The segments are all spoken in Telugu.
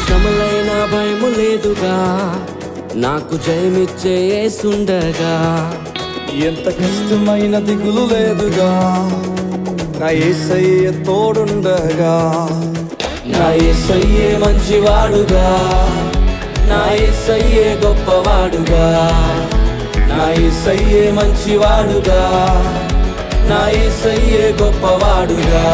శ్రమలైన భయము లేదుగా, నాకు జయమిచ్చే యేసుండగా. ఎంత కష్టమైన దిగులు లేదుగా, నా యేసయ్య తోడుండగా. నా యేసయ్యే మంచివాడుగా, నా యేసయ్యే గొప్పవాడుగా. నా యేసయ్యే మంచివాడుగా, నా యేసయ్యే గొప్పవాడుగా.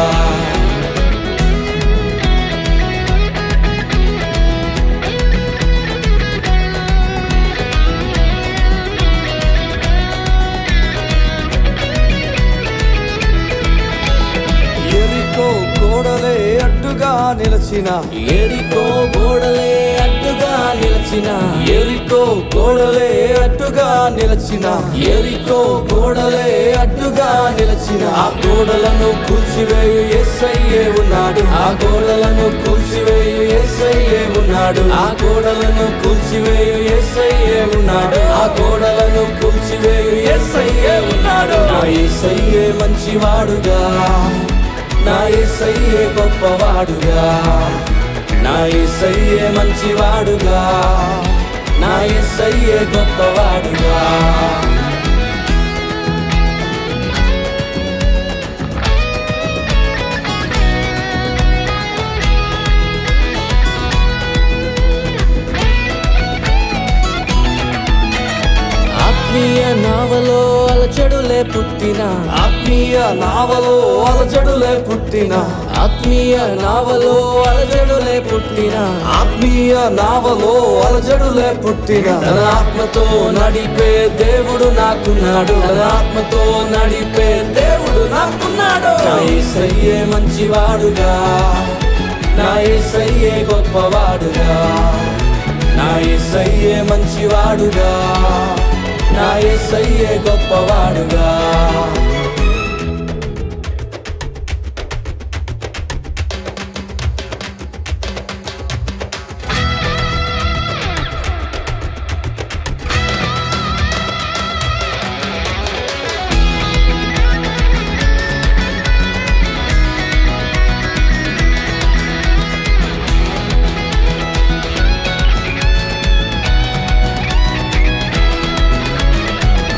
ఎరికో గోడలే అడ్డుగా నిలచిన, ఎరికో గోడలే అడ్డుగా నిలచిన, ఎరికో గోడలే అడ్డుగా నిలచిన, ఎరికో గోడలే అడ్డుగా నిలచిన. ఆ గోడలను కూల్చివేయు యేసయ్యే ఉన్నాడు, ఆ గోడలను కూల్చివేయు యేసయ్యే ఉన్నాడు, ఆ గోడలను కూల్చివేయు యేసయ్యే ఉన్నాడు, ఆ గోడలను కూల్చివేయు యేసయ్యే ఉన్నాడు. నా యేసయ్యే మంచివాడుగా, నా యేసయ్యే గొప్పవాడుగా. నా యేసయ్యే మంచివాడుగా, నా యేసయ్యే గొప్పవాడుగా. ఆత్మీయ నావలో అలజడులే పుట్టిన, ఆత్మీయ నావలో అలజడులే పుట్టిన, ఆత్మీయ నావలో అలజడులే పుట్టిన, ఆత్మీయ నావలో అలజడులే పుట్టిన. తన ఆత్మతో నడిపే దేవుడు నాకున్నాడు, తన ఆత్మతో నడిపే దేవుడు నాకున్నాడు. నా యేసయ్యే మంచివాడుగా, నా యేసయ్యే గొప్పవాడుగా. నా యేసయ్యే మంచివాడుగా, నా యేసయ్యే గొప్పవాడుగా.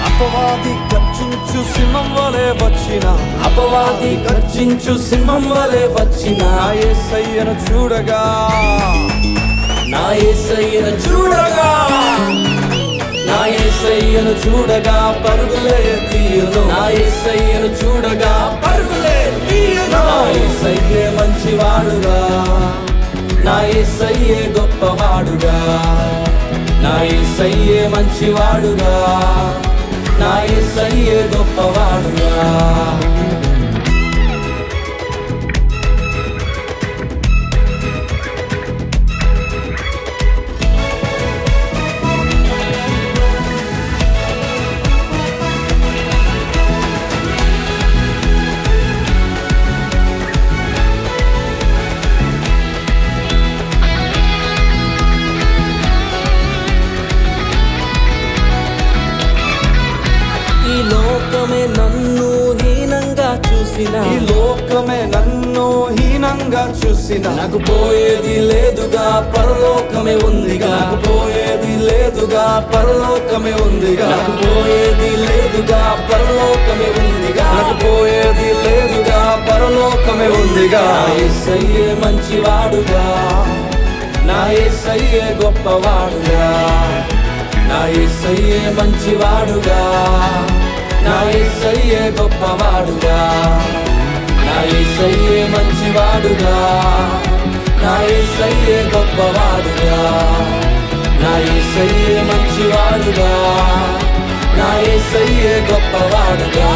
అపవాది గర్జించు సింహం వలె వచ్చిన, అపవాది గర్జించు సింహం వలె వచ్చిన, నా యేసయ్యను చూడగా, నా యేసయ్యను చూడగా, నా యేసయ్యను చూడగా పరుగులే తీయును, నా యేసయ్యను చూడగా పరుగులే తీయును. నా యేసయ్యే మంచివాడుగా, నా యేసయ్యే గొప్పవాడుగా. నా యేసయ్యే మంచివాడుగా, నా యేసయ్యే గొప్పవాడుగా. ఈ లోకమే నన్ను హీనంగా చూసిన, ఈ లోకమే నన్ను హీనంగా చూసిన, నాకు పోయేది లేదుగా పరలోకమే ఉందిగా, నాకు పోయేది లేదుగా పరలోకమే ఉందిగా, నాకు పోయేది లేదుగా పరలోకమే ఉందిగా, నాకు పోయేది లేదుగా పరలోకమే ఉందిగా. నా యేసయ్యే మంచివాడుగా, నా యేసయ్యే గొప్పవాడుగా. నా యేసయ్యే మంచివాడుగా, నా యేసయ్యే గొప్పవాడుగా. నా యేసయ్యే మంచివాడుగా, నా యేసయ్యే గొప్పవాడుగా. నా యేసయ్యే మంచివాడుగా, నా యేసయ్యే గొప్పవాడుగా.